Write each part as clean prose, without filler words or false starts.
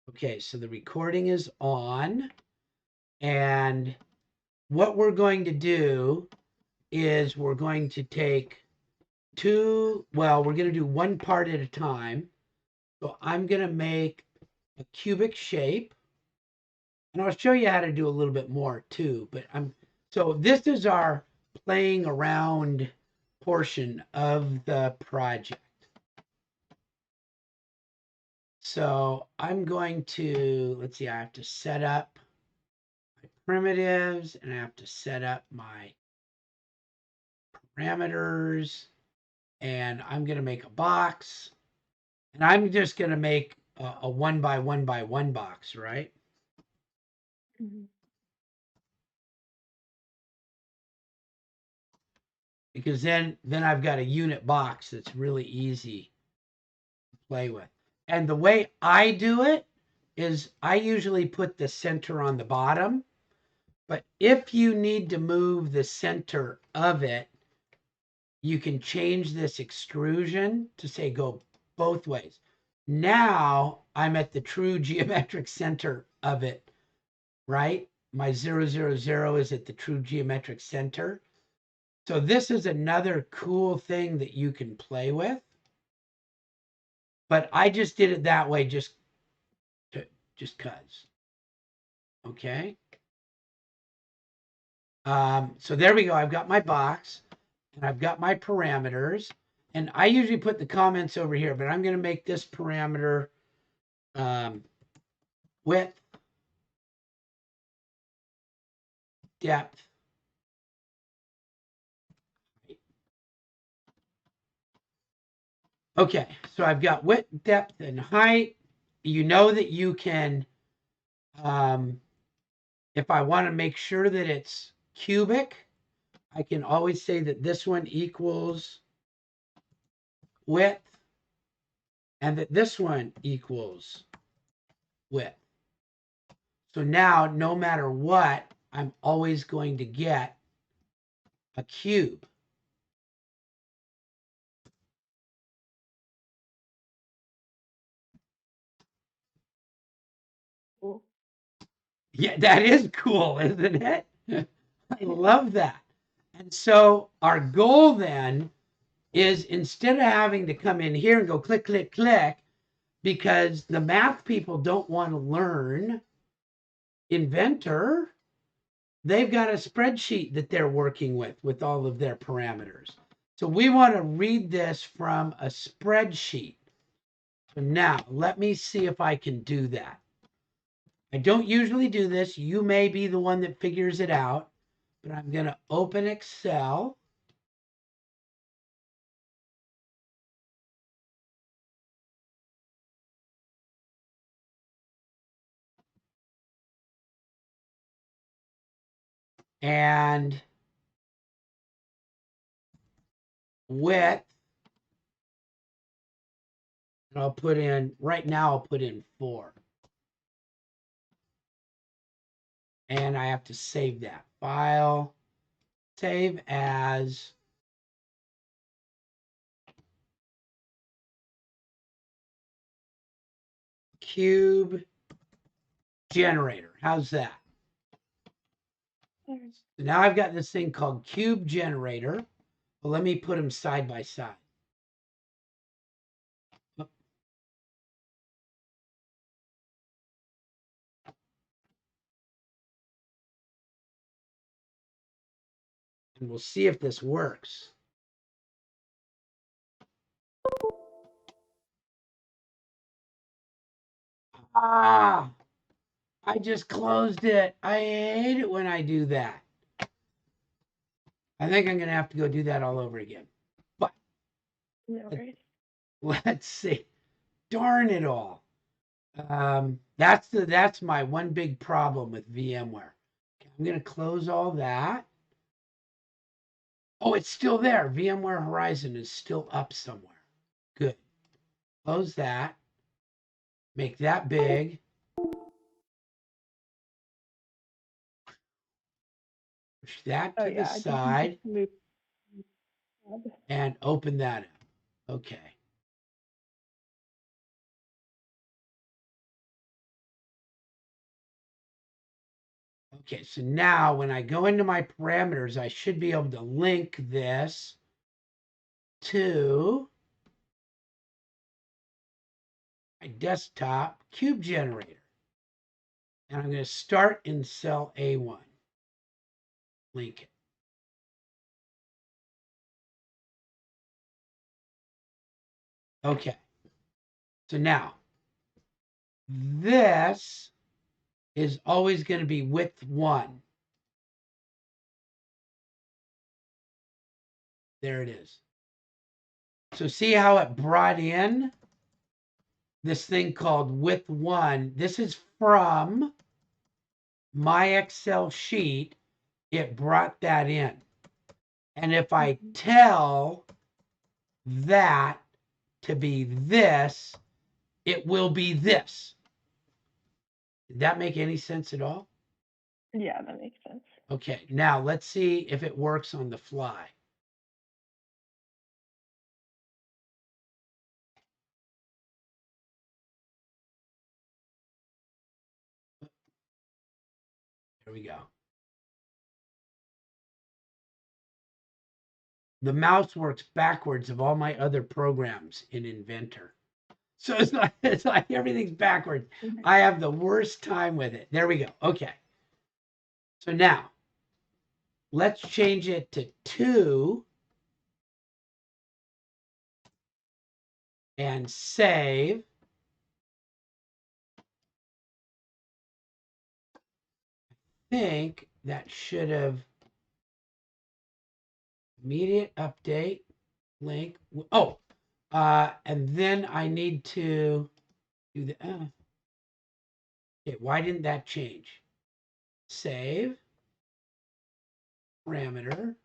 Okay, so the recording is on, and what we're going to do is we're going to take we're going to do one part at a time. So I'm going to make a cubic shape, and I'll show you how to do a little bit more too, so this is our playing around portion of the project. So I'm going to, let's see, I have to set up my primitives and I have to set up my parameters, and I'm going to make a box, and I'm just going to make a 1 by 1 by 1 box, right? Mhm. Because then I've got a unit box that's really easy to play with. And the way I do it is I usually put the center on the bottom, but if you need to move the center of it, you can change this extrusion to say go both ways. Now I'm at the true geometric center of it, right? My 0, 0, 0 is at the true geometric center. So this is another cool thing that you can play with. But I just did it that way just cuz. Okay. So there we go. I've got my box and I've got my parameters. And I usually put the comments over here, but I'm going to make this parameter width, depth. Okay, so I've got width, depth, and height. You know that you can, if I want to make sure that it's cubic, I can always say that this one equals width and that this one equals width. So now, no matter what, I'm always going to get a cube. Cool. Yeah, that is cool, isn't it? I love that. And so our goal then is, instead of having to come in here and go click, click, click, because the math people don't want to learn Inventor, they've got a spreadsheet that they're working with all of their parameters. So we want to read this from a spreadsheet. So now let me see if I can do that. I don't usually do this. You may be the one that figures it out, but I'm going to open Excel. And width, and I'll put in, right now I'll put in 4. And I have to save that file. Save as cube generator. How's that? So now I've got this thing called cube generator. Well, let me put them side by side. And we'll see if this works. Ah, I just closed it. I hate it when I do that. I think I'm going to have to go do that all over again. But No, right? let's see. Darn it all. That's my one big problem with VMware. I'm going to close all that. Oh, it's still there. VMware Horizon is still up somewhere. Good. Close that. Make that big. Push that Oh to the yeah, I think you just side moved. and open that up. Okay. Okay, so now when I go into my parameters, I should be able to link this to my desktop cube generator. And I'm going to start in cell A1. Link it. Okay. So now this is always going to be width 1. There it is. So see how it brought in this thing called width 1. This is from my Excel sheet. It brought that in. And if I tell that to be this, it will be this. Did that make any sense at all? Yeah, that makes sense. Okay, now let's see if it works on the fly. Here we go. The mouse works backwards of all my other programs in Inventor. So it's like everything's backwards. I have the worst time with it. There we go. Okay. So now let's change it to 2 and save. I think that should have immediate update link. Oh, and then I need to do the. Okay, why didn't that change? Save parameter.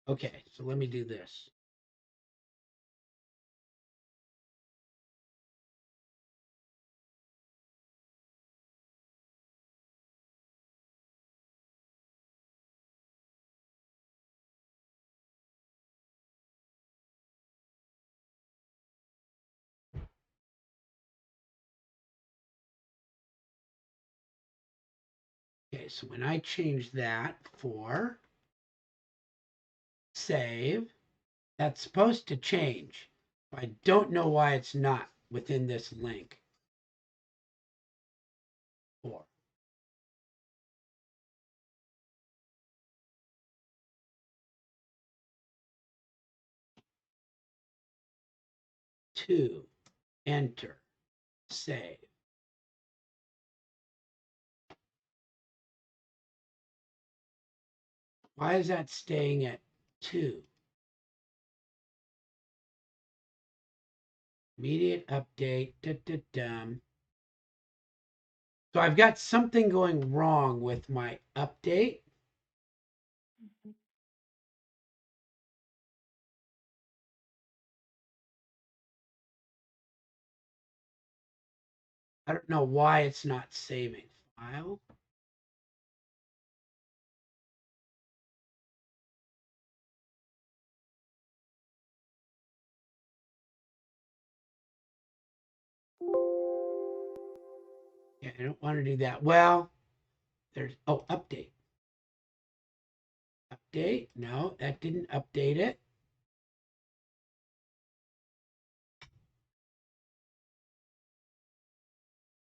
Okay, so let me do this. Okay, so when I change that for save, that's supposed to change. I don't know why it's not within this link. 4. 2. Enter. Save. Why is that staying at 2? Immediate update. So I've got something going wrong with my update. I don't know why it's not saving. File. Yeah, I don't want to do that. Well, there's, oh, update. Update. No, that didn't update it.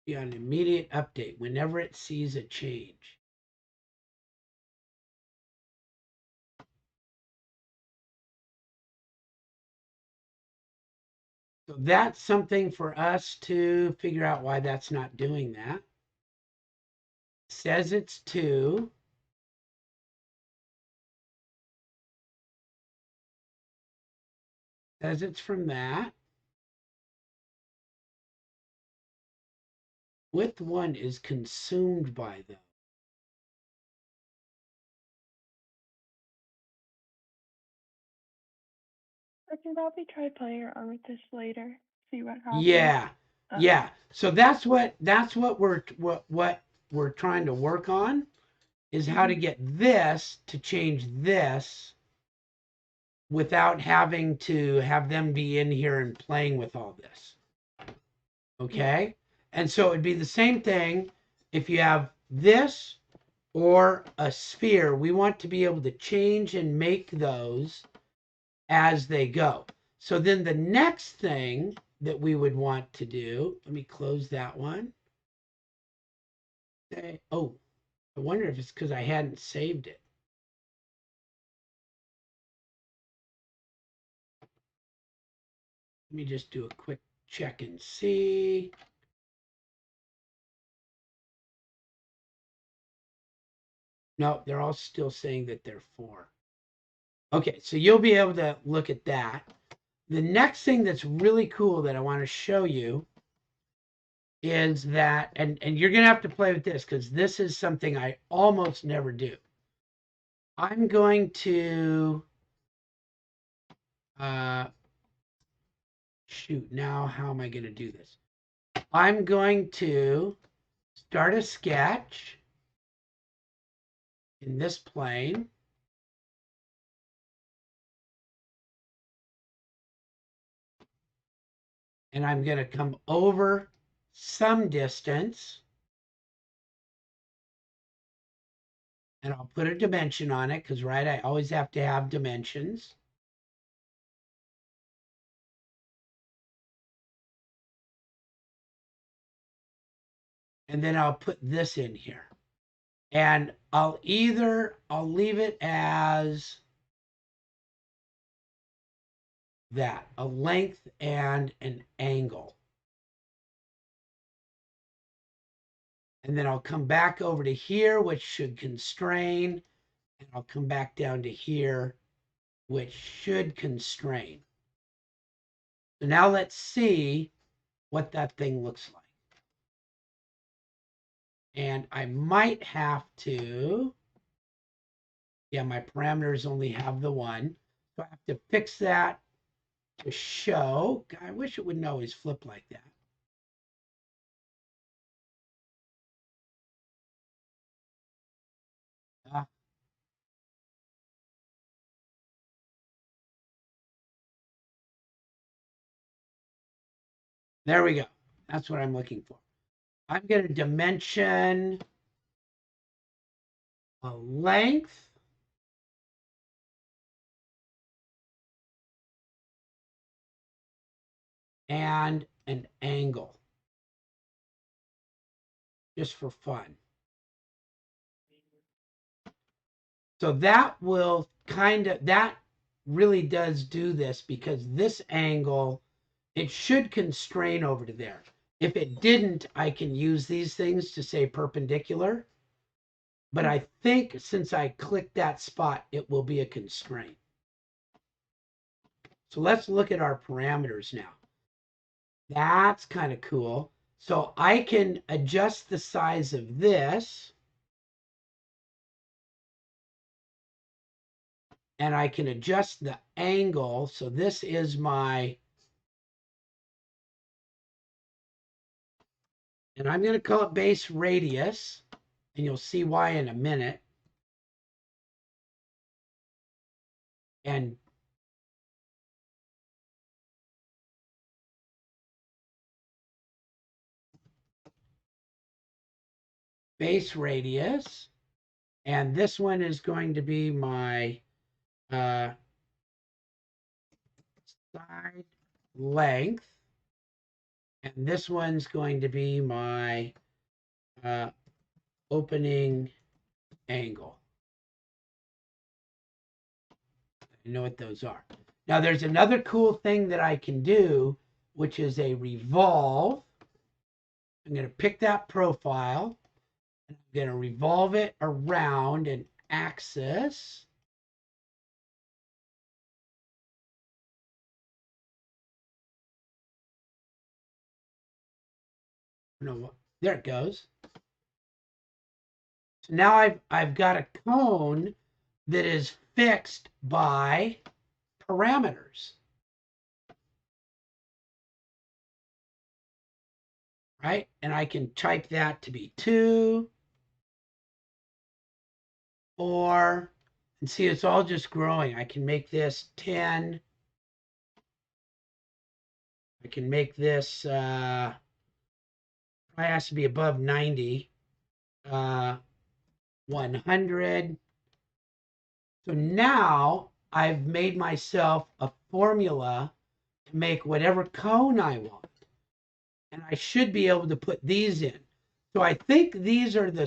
Be on immediate update whenever it sees a change. So that's something for us to figure out why that's not doing that. Says it's 2. Says it's from that. Width 1 is consumed by them. I can probably try playing around with this later. See what happens. Yeah. Yeah. So that's what we're trying to work on is how to get this to change this without having to have them be in here and playing with all this. Okay? And so it'd be the same thing if you have this or a sphere. We want to be able to change and make those as they go. So then the next thing that we would want to do, let me close that one. Oh, I wonder if it's because I hadn't saved it. Let me just do a quick check and see. No, they're all still saying that they're 4. Okay, so you'll be able to look at that. The next thing that's really cool that I want to show you is that, and you're going to have to play with this because this is something I almost never do. I'm going to, shoot, now how am I going to do this? I'm going to start a sketch in this plane. And I'm going to come over some distance. And I'll put a dimension on it because, right, I always have to have dimensions. And then I'll put this in here. And I'll leave it as that, a length and an angle. And then I'll come back over to here, which should constrain. And I'll come back down to here, which should constrain. So now let's see what that thing looks like. And I might have to, yeah, my parameters only have the one. So I have to fix that to show. I wish it wouldn't always flip like that. There we go. That's what I'm looking for. I'm going to dimension a length and an angle just for fun. So that will that really does do this because this angle, it should constrain over to there. If it didn't, I can use these things to say perpendicular. But I think since I clicked that spot, it will be a constraint. So let's look at our parameters now. That's kind of cool. So I can adjust the size of this. And I can adjust the angle. So this is my, and I'm going to call it base radius. And you'll see why in a minute. And base radius. And this one is going to be my side length. And this one's going to be my opening angle. I know what those are. Now there's another cool thing that I can do, which is a revolve. I'm going to pick that profile. And I'm going to revolve it around an axis. No, there it goes. So now I've got a cone that is fixed by parameters. Right? And I can type that to be 2, 4, And see, it's all just growing. I can make this 10. I can make this, probably has to be above 90, 100. So now I've made myself a formula to make whatever cone I want. And I should be able to put these in. So I think these are the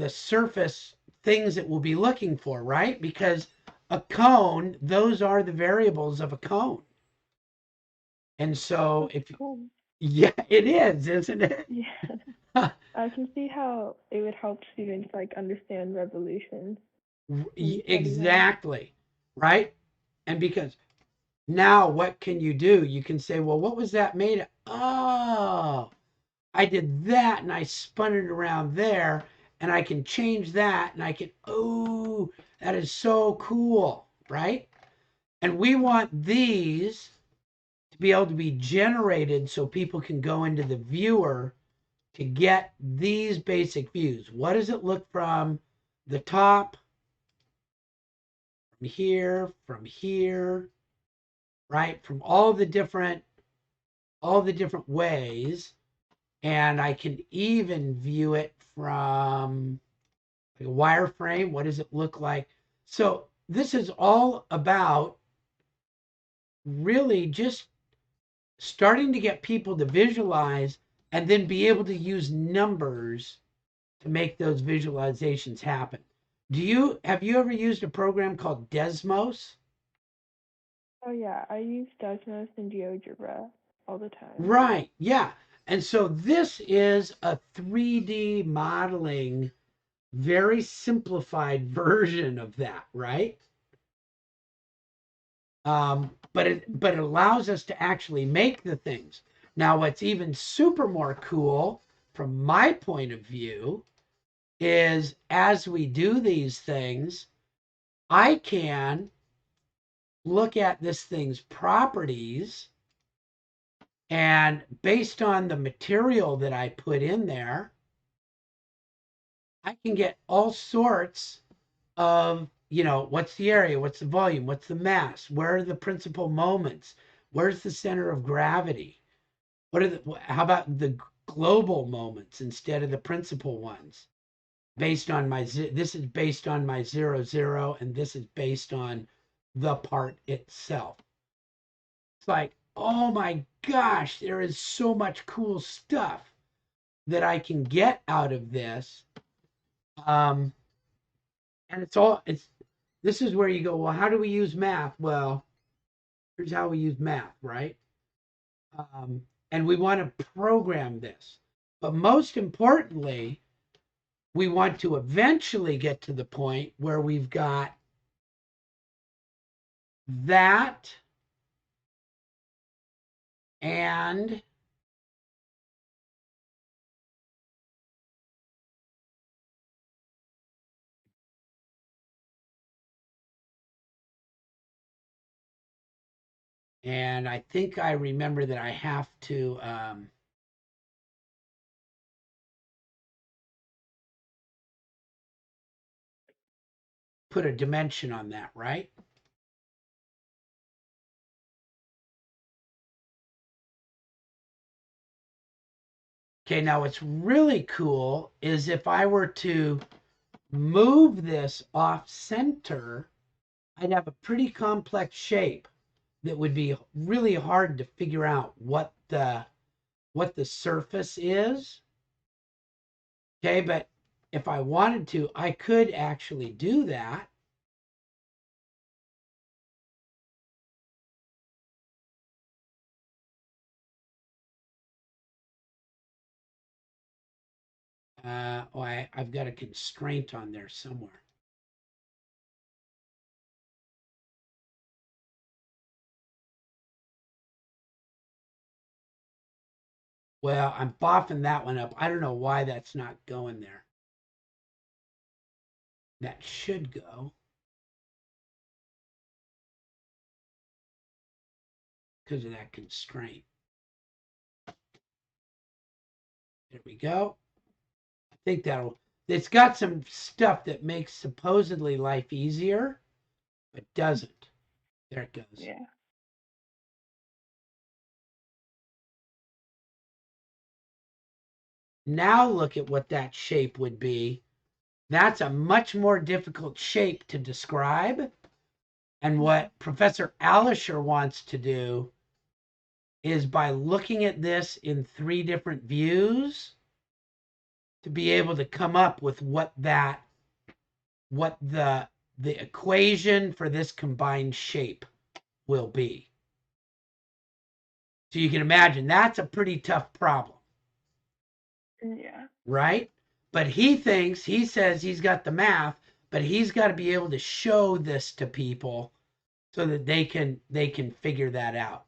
surface things that we'll be looking for, right? Because a cone, those are the variables of a cone. And so That's if cool. yeah, it is, isn't it? Yeah. I can see how it would help students like understand revolutions when you study them. Exactly. Right? And because now what can you do? You can say, well, what was that made of? Oh, I did that and I spun it around there and I can change that and I can, oh, that is so cool, right? And we want these to be able to be generated so people can go into the viewer to get these basic views. What does it look from the top, from here, right? From all the different ways. And I can even view it from like a wireframe. What does it look like? So this is all about really just starting to get people to visualize and then be able to use numbers to make those visualizations happen. Have you ever used a program called Desmos? Oh yeah, I use Desmos and GeoGebra all the time. Right. Yeah. And so this is a 3D modeling, very simplified version of that, right? But it allows us to actually make the things. Now, what's even super more cool from my point of view is as we do these things, I can look at this thing's properties, and based on the material that I put in there, I can get all sorts of, what's the area, what's the volume, what's the mass, where are the principal moments, where's the center of gravity, how about the global moments instead of the principal ones, based on this is based on my 0, 0, and this is based on the part itself. It's like, oh my gosh, there is so much cool stuff that I can get out of this. Um, and it's this is where you go, well, how do we use math? Well, here's how we use math, right? And we want to program this. But most importantly, we want to eventually get to the point where we've got that and I think I remember that I have to put a dimension on that, right? Okay, now what's really cool is if I were to move this off center, I'd have a pretty complex shape that would be really hard to figure out what the surface is. Okay, but if I wanted to, I could actually do that. I've got a constraint on there somewhere. Well, I'm boffing that one up. I don't know why that's not going there. That should go because of that constraint. There we go. I think that'll, it's got some stuff that makes supposedly life easier, but doesn't. There it goes. Yeah. Now look at what that shape would be. That's a much more difficult shape to describe. And what Professor Alisher wants to do is by looking at this in 3 different views to be able to come up with what the equation for this combined shape will be. So you can imagine that's a pretty tough problem. Yeah. Right? But he says he's got the math, but he's got to be able to show this to people so that they can figure that out.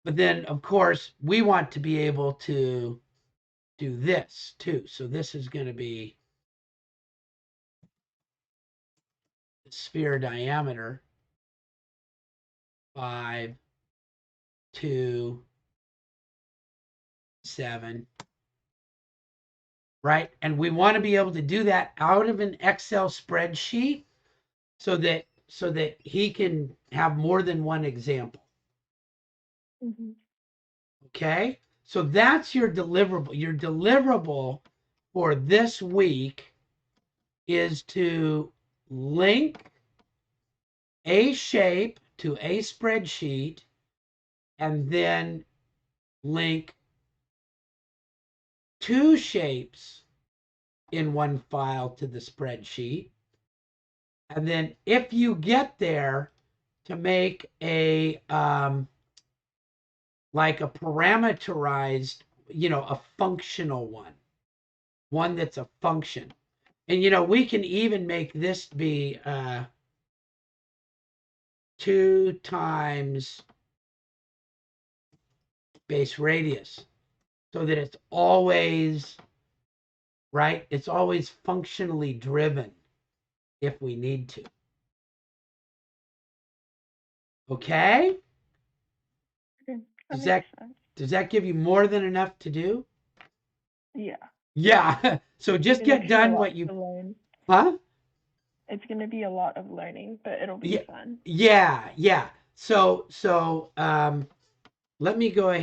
But then of course, we want to be able to do this too. So this is going to be the sphere diameter 5, 2, 7, right? And we want to be able to do that out of an Excel spreadsheet so that he can have more than one example. Mm-hmm. Okay? So that's your deliverable. Your deliverable for this week is to link a shape to a spreadsheet and then link 2 shapes in one file to the spreadsheet. And then if you get there, to make a like a parameterized, a functional one that's a function. And we can even make this be 2 times base radius so that it's always right. It's always functionally driven if we need to. Okay. Okay. Does Makes that sense. does that give you more than enough to do? Yeah. Yeah. So just It's gonna get be a done lot what you, to learn. huh? It's gonna be a lot of learning, but it'll be Yeah. fun. Yeah. Yeah. So let me go ahead.